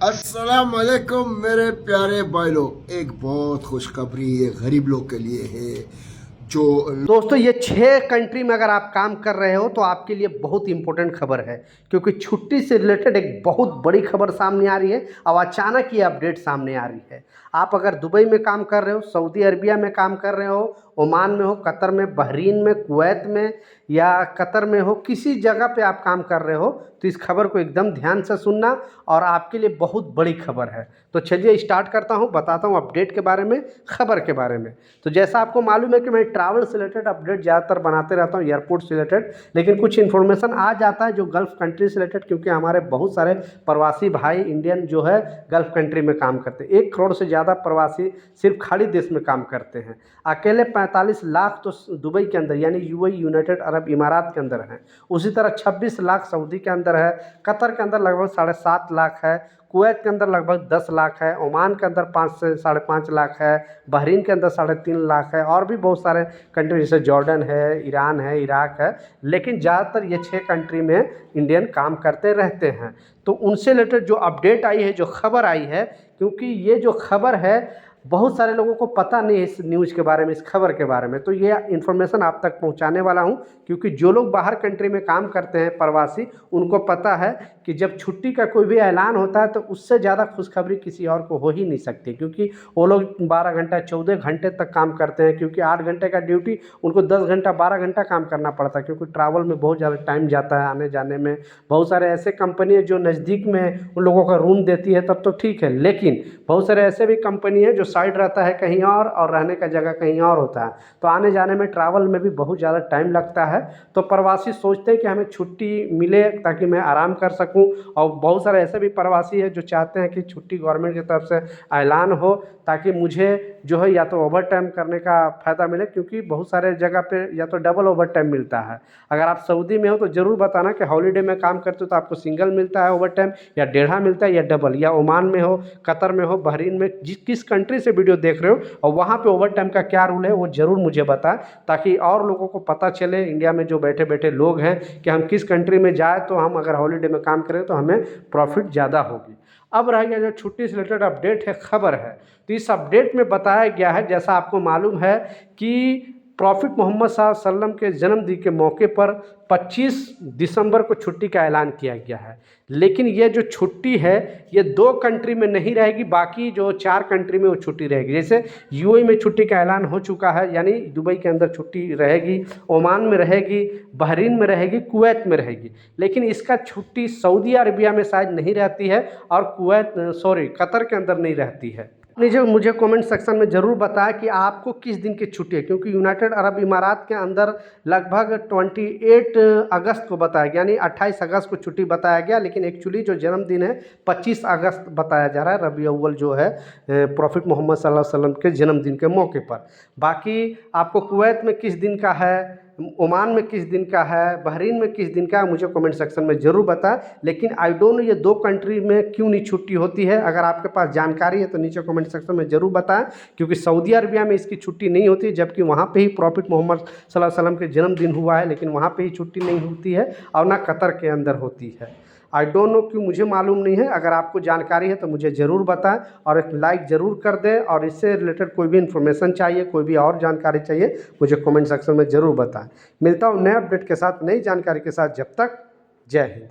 अस्सलाम वालेकुम मेरे प्यारे भाई लोग। एक बहुत खुशखबरी ये गरीब लोग के लिए है। जो दोस्तों ये 6 कंट्री में अगर आप काम कर रहे हो तो आपके लिए बहुत इंपॉर्टेंट खबर है, क्योंकि छुट्टी से रिलेटेड एक बहुत बड़ी खबर सामने आ रही है। अब अचानक ये अपडेट सामने आ रही है। आप अगर दुबई में काम कर रहे हो, सऊदी अरबिया में काम कर रहे हो, ओमान में हो, कतर में, बहरीन में, कुवैत में या कतर में हो, किसी जगह पे आप काम कर रहे हो तो इस खबर को एकदम ध्यान से सुनना, और आपके लिए बहुत बड़ी खबर है। तो चलिए स्टार्ट करता हूँ, बताता हूँ अपडेट के बारे में, खबर के बारे में। तो जैसा आपको मालूम है कि मैं ट्रैवल से रिलेटेड अपडेट ज़्यादातर बनाते रहता हूँ, एयरपोर्ट से रिलेटेड, लेकिन कुछ इन्फॉर्मेशन आ जाता है जो गल्फ़ कंट्री से रिलेटेड, क्योंकि हमारे बहुत सारे प्रवासी भाई इंडियन जो है गल्फ़ कंट्री में काम करते हैं। 1 करोड़ से ज़्यादा प्रवासी सिर्फ खाड़ी देश में काम करते हैं। अकेले 45 लाख तो दुबई के अंदर यानी यूएई, यूनाइटेड अरब इमारात के अंदर हैं। उसी तरह 26 लाख सऊदी के अंदर है, कतर के अंदर लगभग 7.5 लाख है, कुवैत के अंदर लगभग 10 लाख है, ओमान के अंदर 5 से 5.5 लाख है, बहरीन के अंदर 3.5 लाख है, और भी बहुत सारे कंट्री जैसे जॉर्डन है, ईरान है, इराक है। लेकिन ज़्यादातर ये 6 कंट्री में इंडियन काम करते रहते हैं। तो उनसे रिलेटेड जो अपडेट आई है, जो खबर आई है, क्योंकि ये जो खबर है बहुत सारे लोगों को पता नहीं है इस न्यूज़ के बारे में, इस खबर के बारे में, तो ये इन्फॉर्मेशन आप तक पहुंचाने वाला हूं। क्योंकि जो लोग बाहर कंट्री में काम करते हैं प्रवासी, उनको पता है कि जब छुट्टी का कोई भी ऐलान होता है तो उससे ज़्यादा खुशखबरी किसी और को हो ही नहीं सकती, क्योंकि वो लोग 12 घंटा 14 घंटे तक काम करते हैं। क्योंकि 8 घंटे का ड्यूटी उनको 10 घंटा 12 घंटा काम करना पड़ता है, क्योंकि ट्रैवल में बहुत ज़्यादा टाइम जाता है आने जाने में। बहुत सारे ऐसे कंपनी है जो नज़दीक में उन लोगों का रूम देती है, तब तो ठीक है, लेकिन बहुत सारे ऐसे भी कंपनी है जो साइड रहता है कहीं और रहने का जगह कहीं और होता है, तो आने जाने में ट्रैवल में भी बहुत ज़्यादा टाइम लगता है। तो प्रवासी सोचते हैं कि हमें छुट्टी मिले ताकि मैं आराम कर सकूं, और बहुत सारे ऐसे भी प्रवासी है जो चाहते हैं कि छुट्टी गवर्नमेंट की तरफ से ऐलान हो, ताकि मुझे जो है या तो ओवर टाइम करने का फ़ायदा मिले, क्योंकि बहुत सारे जगह पे या तो डबल ओवर टाइम मिलता है। अगर आप सऊदी में हो तो ज़रूर बताना कि हॉलीडे में काम करते हो तो आपको सिंगल मिलता है ओवर टाइम, या डेढ़ा मिलता है, या डबल, या ओमान में हो, कतर में हो, बहरीन में, किस कंट्री से वीडियो देख रहे हो और वहाँ पे ओवर टाइम का क्या रूल है वो ज़रूर मुझे बताएं, ताकि और लोगों को पता चले, इंडिया में जो बैठे बैठे लोग हैं, कि हम किस कंट्री में जाए तो हम अगर हॉलीडे में काम करें तो हमें प्रॉफिट ज़्यादा होगी। अब रह गया जो छुट्टी से रिलेटेड अपडेट है, खबर है, तो इस अपडेट में बताया गया है, जैसा आपको मालूम है कि प्रॉफिट मोहम्मद सल्लल्लाहु अलैहि वसल्लम के जन्मदिन के मौके पर 25 दिसंबर को छुट्टी का ऐलान किया गया है। लेकिन ये जो छुट्टी है ये 2 कंट्री में नहीं रहेगी, बाकी जो 4 कंट्री में वो छुट्टी रहेगी। जैसे यूएई में छुट्टी का ऐलान हो चुका है, यानी दुबई के अंदर छुट्टी रहेगी, ओमान में रहेगी, बहरीन में रहेगी, कुवैत में रहेगी। लेकिन इसका छुट्टी सऊदी अरबिया में शायद नहीं रहती है, और कतर के अंदर नहीं रहती है। मुझे कमेंट सेक्शन में ज़रूर बताएं कि आपको किस दिन की छुट्टी है, क्योंकि यूनाइटेड अरब इमारात के अंदर लगभग 28 अगस्त को बताया गया, यानी 28 अगस्त को छुट्टी बताया गया, लेकिन एक्चुअली जो जन्मदिन है 25 अगस्त बताया जा रहा है, रबी अव्वल जो है प्रॉफिट मोहम्मद सल्लल्लाहु अलैहि वसल्लम के जन्मदिन के मौके पर। बाकी आपको कुवैत में किस दिन का है, ओमान में किस दिन का है, बहरीन में किस दिन का है, मुझे कमेंट सेक्शन में ज़रूर बताएं। लेकिन आई डोंट नो ये 2 कंट्री में क्यों नहीं छुट्टी होती है। अगर आपके पास जानकारी है तो नीचे कमेंट सेक्शन में ज़रूर बताएं, क्योंकि सऊदी अरबिया में इसकी छुट्टी नहीं होती है, जबकि वहाँ पे ही प्रॉफिट मोहम्मद सल्लल्लाहु अलैहि वसल्लम के जन्मदिन हुआ है, लेकिन वहाँ पे ही छुट्टी नहीं होती है, और ना कतर के अंदर होती है। आई डोंट नो क्यों, मुझे मालूम नहीं है। अगर आपको जानकारी है तो मुझे ज़रूर बताएं, और एक लाइक ज़रूर कर दें, और इससे रिलेटेड कोई भी इन्फॉर्मेशन चाहिए, कोई भी और जानकारी चाहिए, मुझे कमेंट सेक्शन में ज़रूर बताएं। मिलता हूँ नए अपडेट के साथ, नई जानकारी के साथ, जब तक जय हिंद।